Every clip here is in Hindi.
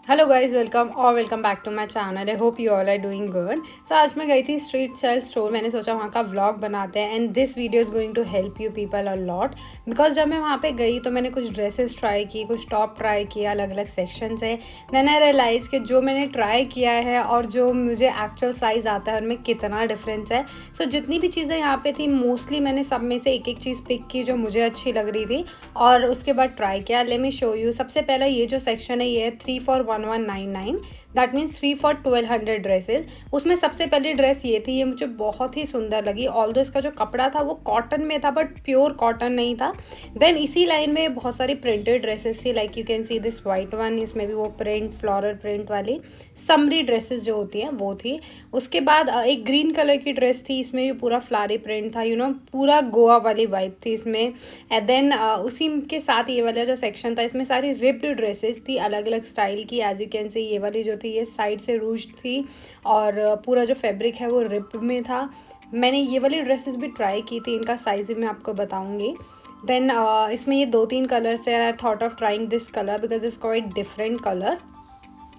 Hello guys, welcome back to my channel. I hope you all are doing good. So आज मैं गई थी स्ट्रीट सेल स्टोर। मैंने सोचा वहाँ का व्लॉग बनाते हैं and this video is going to help you people a lot. Because जब मैं वहाँ पे गई तो मैंने कुछ ड्रेसेस ट्राई की, कुछ टॉप ट्राई किया, अलग अलग सेक्शन है। देन आई रियलाइज़ कि जो मैंने ट्राई किया है और जो मुझे एक्चुअल साइज़ आता है उनमें कितना डिफरेंस है। सो जितनी भी चीज़ें यहाँ पे थी मोस्टली मैंने सब में से एक एक चीज़ पिक की जो मुझे अच्छी लग रही थी और उसके बाद ट्राई किया। Let me show you. सबसे पहला ये जो सेक्शन है ये है 3 for 1199। That means 3 for 1200 dresses. उसमें सबसे पहली ड्रेस ये थी, ये मुझे बहुत ही सुंदर लगी। ऑल्दो इसका जो कपड़ा था वो कॉटन में था बट प्योर कॉटन नहीं था। देन इसी लाइन में बहुत सारी प्रिंटेड ड्रेसेस थी, like you can see this white one. इसमें भी वो प्रिंट, फ्लोरल प्रिंट वाली समरी ड्रेसेस जो होती हैं वो थी। उसके बाद एक ग्रीन कलर की ड्रेस थी, इसमें भी पूरा फ्लारी प्रिंट था, पूरा गोवा वाली वाइब थी इसमें। एंड देन उसी के साथ ये वाला जो सेक्शन था इसमें सारी रिप्ड ड्रेसेस थी अलग अलग स्टाइल की। एज यू कैन सी ये वाली जो थी ये साइड से रूज्ड थी और पूरा जो फैब्रिक है वो रिप्ड में था। मैंने ये वाली ड्रेसेस भी ट्राई की थी, इनका साइज़ भी मैं आपको बताऊंगी। देन इसमें ये 2-3 कलर्स है। I thought of trying this colour because it's quite different colour.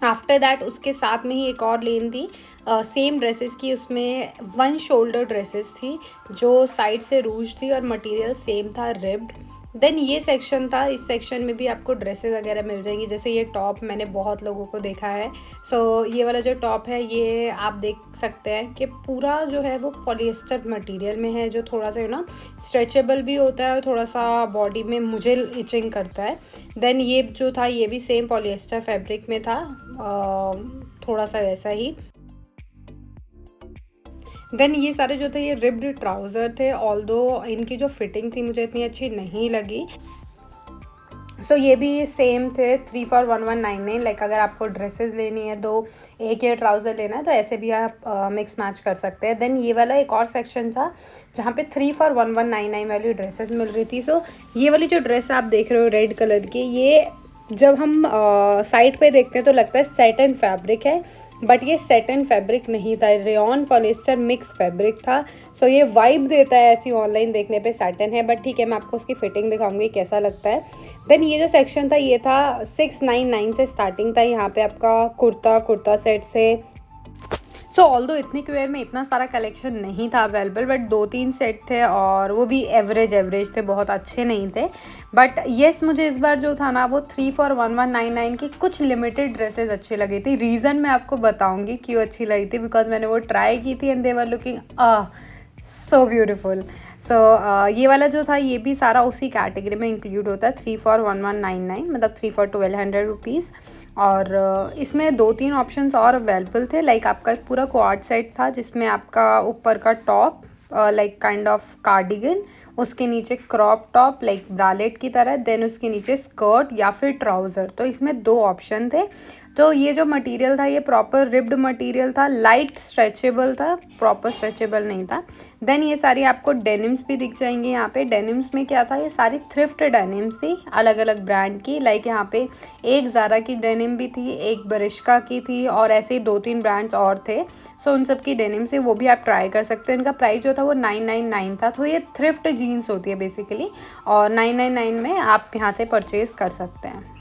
After that उसके साथ में ही एक और लेन थी सेम ड्रेसेस की। उसमें वन शोल्डर ड्रेसेस थी जो साइड से रूज थी और मटेरियल सेम था, रिब्ड। देन ये सेक्शन था, इस सेक्शन में भी आपको ड्रेसेस वगैरह मिल जाएंगी। जैसे ये टॉप मैंने बहुत लोगों को देखा है। सो ये वाला जो टॉप है ये आप देख सकते हैं कि पूरा जो है वो पॉलिएस्टर मटेरियल में है, जो थोड़ा सा स्ट्रेचेबल भी होता है और थोड़ा सा बॉडी में मुझे इचिंग करता है। देन ये जो था ये भी सेम पॉलिएस्टर फैब्रिक में था, थोड़ा सा वैसा ही। देन ये सारे जो थे ये रिब्ड ट्राउज़र थे, ऑल्दो इनकी जो फिटिंग थी मुझे इतनी अच्छी नहीं लगी। सो ये भी सेम थे 3 for 1199। लाइक अगर आपको ड्रेसेस लेनी है तो एक ये ट्राउज़र लेना है तो ऐसे भी आप मिक्स मैच कर सकते हैं। देन ये वाला एक और सेक्शन था जहाँ पे 3 for 1199 वाली ड्रेसेस मिल रही थी। सो ये वाली जो ड्रेस आप देख रहे हो रेड कलर की, ये जब हम साइड पे देखते हैं तो लगता है सैटिन फैब्रिक है बट ये सैटिन फैब्रिक नहीं था, रेयॉन पॉलिएस्टर मिक्स फैब्रिक था। सो ये वाइब देता है ऐसी ऑनलाइन देखने पे सैटिन है, बट ठीक है मैं आपको उसकी फिटिंग दिखाऊंगी कैसा लगता है। देन ये जो सेक्शन था ये था 699 से स्टार्टिंग था। यहाँ पे आपका कुर्ता सेट से। सो ऑल्दो इतनी क्वेयर में इतना सारा कलेक्शन नहीं था अवेलेबल बट 2-3 सेट थे और वो भी एवरेज थे, बहुत अच्छे नहीं थे। बट येस मुझे इस बार जो था ना वो 3 for 1199 की कुछ लिमिटेड ड्रेसेस अच्छी लगी थी। रीज़न मैं आपको बताऊंगी क्यों अच्छी लगी थी, बिकॉज मैंने वो ट्राई की थी and they were looking so beautiful. So ये वाला जो था ये भी सारा उसी कैटेगरी में इंक्लूड होता है, 3 for 1199 मतलब 3 for 1200 रुपीज़। और इसमें 2-3 ऑप्शंस और अवेलेबल थे। लाइक आपका एक पूरा क्वाड सेट था जिसमें आपका ऊपर का top like kind of cardigan, उसके नीचे क्रॉप टॉप लाइक ब्रालेट की तरह, देन उसके नीचे स्कर्ट या फिर ट्राउज़र। तो इसमें 2 ऑप्शन थे। तो ये जो मटेरियल था ये प्रॉपर रिब्ड मटेरियल था, लाइट स्ट्रेचेबल था, प्रॉपर स्ट्रेचेबल नहीं था। देन ये सारी आपको डेनिम्स भी दिख जाएंगी। यहाँ पे डेनिम्स में क्या था, ये सारी थ्रिफ्ट डेनिम्स थी अलग अलग ब्रांड की। लाइक यहाँ पे एक ज़ारा की डेनिम भी थी, एक बरिश्का की थी और ऐसे ही 2-3 ब्रांड्स और थे। सो उन सब की डेनिम से वो भी आप ट्राई कर सकते हो। इनका प्राइस जो था वो 999 था। तो ये थ्रिफ्ट जीन्स होती है बेसिकली और 999 में आप यहाँ से परचेज़ कर सकते हैं।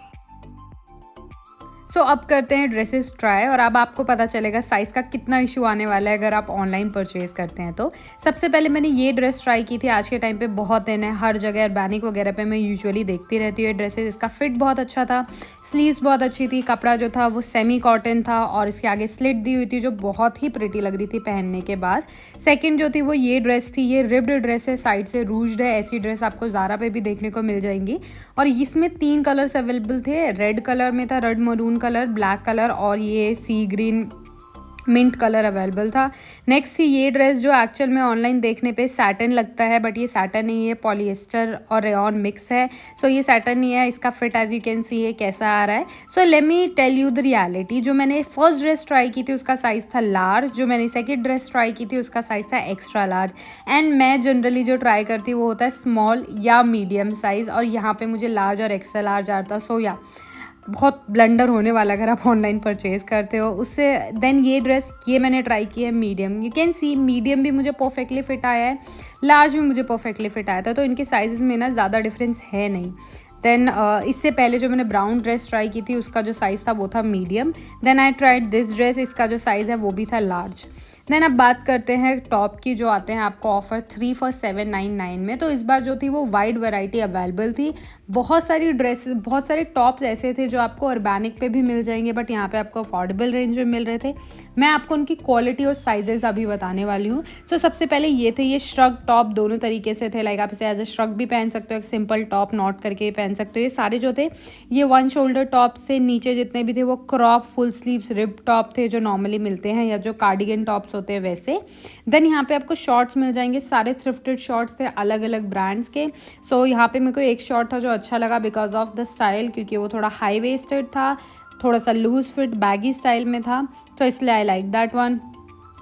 सो अब करते हैं ड्रेसेस ट्राई और अब आपको पता चलेगा साइज़ का कितना इशू आने वाला है अगर आप ऑनलाइन परचेज़ करते हैं तो। सबसे पहले मैंने ये ड्रेस ट्राई की थी, आज के टाइम पे बहुत इन है, हर जगह अर्बैनिक वगैरह पे मैं यूजुअली देखती रहती हूँ ड्रेसेस। इसका फिट बहुत अच्छा था, स्लीव्स बहुत अच्छी थी, कपड़ा जो था वो सेमी कॉटन था और इसके आगे स्लिट दी हुई थी जो बहुत ही प्रिटी लग रही थी पहनने के बाद। सेकेंड जो थी वो ये ड्रेस थी, ये रिब्ड ड्रेस है, साइड से रूज्ड है। ऐसी ड्रेस आपको ज़ारा पे भी देखने को मिल जाएंगी और इसमें 3 कलर्स अवेलेबल थे। रेड कलर में था, red maroon colour, black colour और ये सी ग्रीन मिंट कलर अवेलेबल था। नेक्स्ट थी ये ड्रेस जो एक्चुअल में ऑनलाइन देखने पे सैटिन लगता है बट ये सैटिन नहीं है, पॉलिएस्टर और रेयॉन मिक्स है। सो ये सैटिन नहीं है। इसका fit as you can see ये कैसा आ रहा है। So let me tell you the reality. जो मैंने फर्स्ट ड्रेस ट्राई की थी उसका साइज़ था लार्ज, जो मैंने सेकेंड ड्रेस ट्राई की थी उसका साइज़ था एक्स्ट्रा लार्ज। एंड मैं जनरली जो ट्राई करती हूँ वो होता है स्मॉल या मीडियम साइज़ और यहाँ पे मुझे लार्ज और एक्स्ट्रा लार्ज आता है। सो या बहुत ब्लंडर होने वाला अगर आप ऑनलाइन परचेज़ करते हो उससे। देन ये ड्रेस ये मैंने ट्राई की है medium, you can C medium भी मुझे परफेक्टली फिट आया है, लार्ज भी मुझे परफेक्टली फिट आया था। तो इनके साइज़ में ना ज़्यादा डिफरेंस है नहीं। देन इससे पहले जो मैंने ब्राउन ड्रेस ट्राई की थी उसका जो साइज़ था वो था medium. Then I tried this dress, इसका जो साइज़ है वो भी था लार्ज। देन अब बात करते हैं टॉप की, जो आते हैं आपको ऑफ़र 3 for 799 में। तो इस बार जो थी वो वाइड वैरायटी अवेलेबल थी। बहुत सारी ड्रेसेस, बहुत सारे टॉप्स ऐसे थे जो आपको ऑर्गेनिक पे भी मिल जाएंगे, बट यहाँ पे आपको अफोर्डेबल रेंज में मिल रहे थे। मैं आपको उनकी क्वालिटी और साइजेस अभी बताने वाली हूँ। तो सबसे पहले ये थे, ये श्रग टॉप दोनों तरीके से थे। लाइक आप इसे एज ए श्रग भी पहन सकते हो, एक सिंपल टॉप नॉट करके भी पहन सकते हो। ये सारे जो थे ये 1 शोल्डर टॉप से नीचे जितने भी थे वो crop full sleeves rib top थे, जो नॉर्मली मिलते हैं या जो कार्डिगन टॉप्स होते हैं वैसे। देन यहाँ पे आपको शॉर्ट्स मिल जाएंगे, सारे थ्रिफ्टेड शॉर्ट्स थे अलग अलग ब्रांड्स के। सो यहाँ पे मेरे को एक शॉर्ट था जो अच्छा लगा बिकॉज ऑफ द स्टाइल, क्योंकि वो थोड़ा हाई वेस्टेड था, थोड़ा सा लूज फिट बैगी स्टाइल में था, तो इसलिए आई लाइक दैट वन।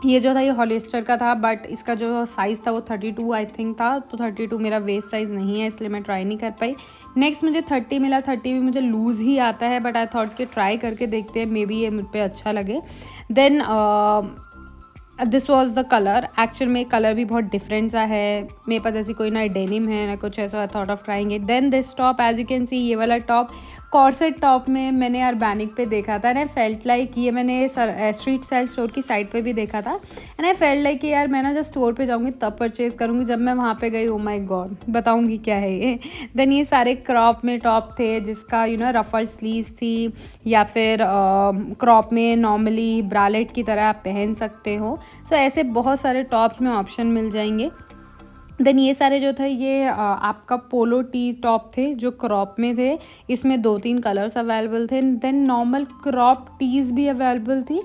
ये जो था ये हॉलिस्टर का था, बट इसका जो साइज़ था वो 32 आई थिंक था, तो 32 मेरा वेस्ट साइज़ नहीं है, इसलिए मैं ट्राई नहीं कर पाई। नेक्स्ट मुझे 30 मिला, 30 भी मुझे लूज़ ही आता है, बट आई थॉट कि ट्राई करके देखते हैं, मे बी ये मुझ पर अच्छा लगे। Then this was the colour. Actual में कलर भी बहुत डिफरेंट सा है, मेरे पास ऐसी कोई ना डेनिम है ना कुछ ऐसा, thought of trying it. Then this top, as you can see, ये वाला टॉप कॉर्सेट टॉप में मैंने अर्बैनिक पे देखा था, एंड आई फेल्ट लाइक, ये मैंने स्ट्रीट स्टाइल स्टोर की साइट पे भी देखा था, एंड आई फेल्ट लाइक कि यार मैं ना जब स्टोर पे जाऊँगी तब परचेज़ करूँगी। जब मैं वहाँ पे गई, ओ माय गॉड, बताऊँगी क्या है ये। देन ये सारे क्रॉप में टॉप थे जिसका रफल्ड स्लीव्स थी, या फिर क्रॉप में नॉर्मली ब्रालेट की तरह आप पहन सकते हो। सो ऐसे बहुत सारे टॉप्स में ऑप्शन मिल जाएंगे। देन ये सारे जो थे ये आपका पोलो टी टॉप थे जो क्रॉप में थे, इसमें 2-3 कलर्स अवेलेबल थे। देन नॉर्मल क्रॉप टीज़ भी अवेलेबल थी,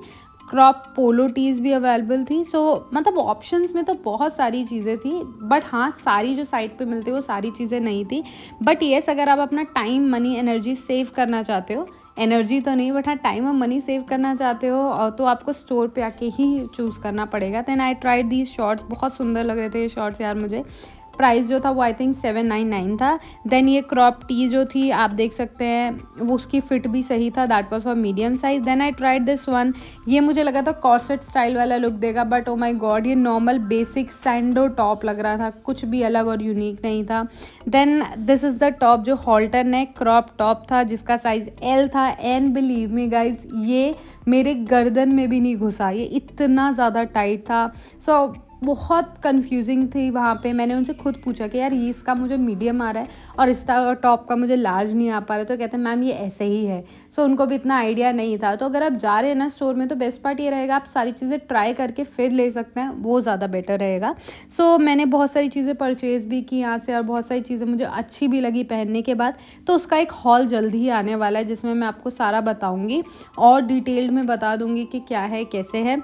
क्रॉप पोलो टीज़ भी अवेलेबल थी। सो मतलब ऑप्शंस में तो बहुत सारी चीज़ें थी, बट हाँ सारी जो साइट पे मिलती वो सारी चीज़ें नहीं थी। बट येस, अगर आप अपना टाइम, मनी, एनर्जी सेव करना चाहते हो, एनर्जी तो नहीं बट हाँ टाइम और मनी सेव करना चाहते हो, तो आपको स्टोर पे आके ही चूज़ करना पड़ेगा। Then I tried these shorts, बहुत सुंदर लग रहे थे ये शॉर्ट्स यार मुझे। प्राइस जो था वो आई थिंक 799 था। देन ये क्रॉप टी जो थी आप देख सकते हैं वो उसकी फिट भी सही था, that was for medium size. Then I tried this one, ये मुझे लगा था कॉर्सेट स्टाइल वाला लुक देगा, बट ओ माय गॉड ये नॉर्मल बेसिक सैंडो टॉप लग रहा था, कुछ भी अलग और यूनिक नहीं था। Then this is the top जो हॉल्टर नेक क्रॉप टॉप था जिसका साइज़ एल था, एंड बिलीव मी गाइज ये मेरे गर्दन में भी नहीं घुसा, ये इतना ज़्यादा टाइट था। सो बहुत कंफ्यूजिंग थी वहाँ पे। मैंने उनसे खुद पूछा कि यार ये इसका मुझे मीडियम आ रहा है और इसका टॉप का मुझे लार्ज नहीं आ पा रहा है, तो कहते हैं मैम ये ऐसे ही है। सो उनको भी इतना आइडिया नहीं था। तो अगर आप जा रहे हैं ना स्टोर में, तो बेस्ट पार्ट ये रहेगा आप सारी चीज़ें ट्राई करके फिर ले सकते हैं, वो ज़्यादा बेटर रहेगा। सो मैंने बहुत सारी चीज़ें परचेज़ भी की यहाँ से, और बहुत सारी चीज़ें मुझे अच्छी भी लगी पहनने के बाद। तो उसका एक हॉल जल्दी ही आने वाला है जिसमें मैं आपको सारा बताऊँगी और डिटेल्ड में बता दूँगी कि क्या है कैसे है।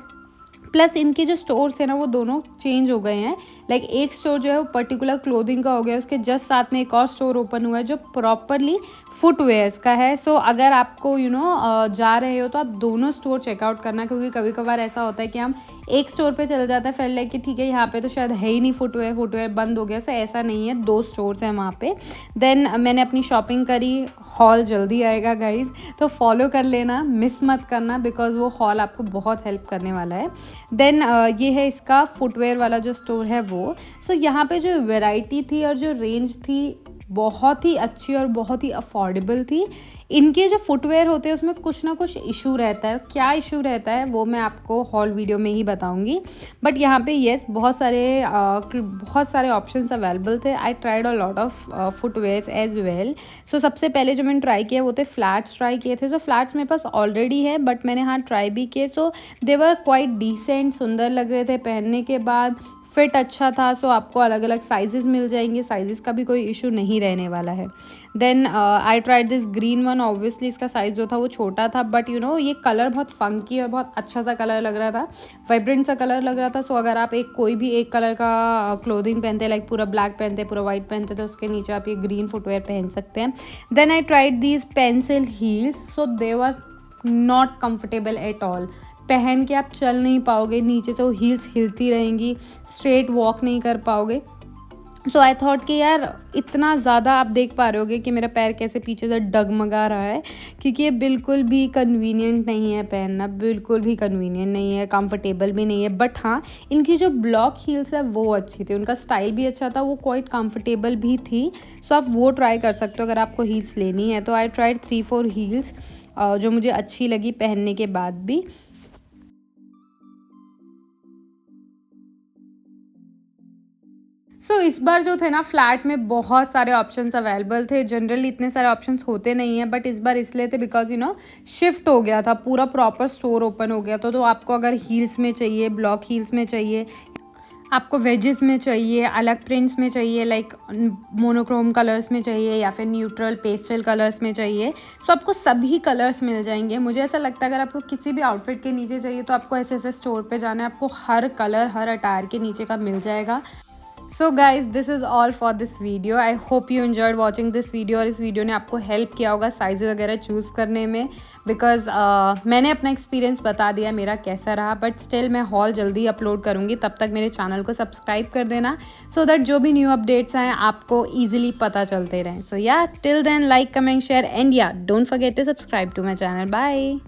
प्लस इनके जो स्टोर्स हैं ना वो दोनों चेंज हो गए हैं। लाइक एक स्टोर जो है वो पर्टिकुलर क्लोथिंग का हो गया, उसके जस्ट साथ में एक और स्टोर ओपन हुआ है जो प्रॉपरली फुटवेयर्स का है। सो अगर आपको जा रहे हो तो आप दोनों स्टोर चेकआउट करना, क्योंकि कभी कभार ऐसा होता है कि हम एक स्टोर पे चल जाता है फिर लाइक कि ठीक है यहाँ पे तो शायद है ही नहीं फुटवेयर बंद हो गया। सो ऐसा नहीं है, 2 स्टोर्स हैं वहाँ पे। देन मैंने अपनी शॉपिंग करी, हॉल जल्दी आएगा गाइज, तो फॉलो कर लेना, मिस मत करना, बिकॉज वो हॉल आपको बहुत हेल्प करने वाला है। देन ये है इसका फुटवेयर वाला जो स्टोर है वो। सो यहाँ पे जो वैरायटी थी और जो रेंज थी बहुत ही अच्छी और बहुत ही अफोर्डेबल थी। इनके जो फुटवेयर होते हैं उसमें कुछ ना कुछ इशू रहता है, क्या इशू रहता है वो मैं आपको हॉल वीडियो में ही बताऊंगी। बट यहाँ पे येस बहुत सारे ऑप्शंस अवेलेबल थे। I tried a lot of footwears as well. So सबसे पहले जो मैंने ट्राई किया वो थे फ्लैट्स ट्राई किए थे। सो फ्लैट्स मेरे पास ऑलरेडी है बट मैंने हाँ ट्राई भी किए। सो दे वर क्वाइट डिसेंट, सुंदर लग रहे थे पहनने के बाद, फिट अच्छा था। सो आपको अलग अलग साइजेस मिल जाएंगे, साइजेस का भी कोई इशू नहीं रहने वाला है। Then I tried this green one. Obviously इसका साइज़ जो था वो छोटा था, बट ये कलर बहुत फंकी और बहुत अच्छा सा कलर लग रहा था, वाइब्रेंट सा कलर लग रहा था। सो अगर आप कोई भी एक कलर का क्लोथिंग पहनते हैं, लाइक पूरा ब्लैक पहनते हैं, पूरा वाइट पहनते हैं, तो उसके नीचे आप ये ग्रीन फुटवेयर पहन सकते हैं। Then I tried these pencil heels. So they were not comfortable at all, पहन के आप चल नहीं पाओगे, नीचे से वो हील्स हिलती रहेंगी, स्ट्रेट वॉक नहीं कर पाओगे। सो आई थॉट कि यार इतना ज़्यादा आप देख पा रहे होगे कि मेरा पैर कैसे पीछे से डगमगा रहा है, क्योंकि ये बिल्कुल भी कन्वीनियंट नहीं है पहनना, बिल्कुल भी कन्वीनियंट नहीं है, कंफर्टेबल भी नहीं है। बट हाँ, इनकी जो ब्लॉक हील्स है वो अच्छी थी, उनका स्टाइल भी अच्छा था, वो क्वाइट कंफर्टेबल भी थी। सो आप वो ट्राई कर सकते हो अगर आपको हील्स लेनी है। तो आई ट्राइड 3-4 हील्स जो मुझे अच्छी लगी पहनने के बाद भी। इस बार जो थे ना फ्लैट में बहुत सारे ऑप्शंस अवेलेबल थे। जनरली इतने सारे ऑप्शंस होते नहीं हैं, बट इस बार इसलिए थे बिकॉज शिफ्ट हो गया था, पूरा प्रॉपर स्टोर ओपन हो गया था। तो आपको अगर हील्स में चाहिए, ब्लॉक हील्स में चाहिए, आपको वेजेस में चाहिए, अलग प्रिंट्स में चाहिए, लाइक मोनोक्रोम कलर्स में चाहिए, या फिर न्यूट्रल पेस्टल कलर्स में चाहिए, तो आपको सभी कलर्स मिल जाएंगे। मुझे ऐसा लगता है अगर आपको किसी भी आउटफिट के नीचे चाहिए तो आपको ऐसे ऐसे स्टोर पे जाना है, आपको हर कलर हर अटायर के नीचे का मिल जाएगा। So guys, this is all for this video. I hope you enjoyed watching this video, और इस वीडियो ने आपको हेल्प किया होगा साइज़ वगैरह चूज़ करने में, बिकॉज मैंने अपना एक्सपीरियंस बता दिया मेरा कैसा रहा। बट स्टिल मैं हॉल जल्दी अपलोड करूँगी, तब तक मेरे चैनल को सब्सक्राइब कर देना, सो दैट जो भी न्यू अपडेट्स आएँ आपको ईजिली पता चलते रहें। So yeah, till then, like, comment, share, and yeah don't forget to subscribe to my channel. Bye.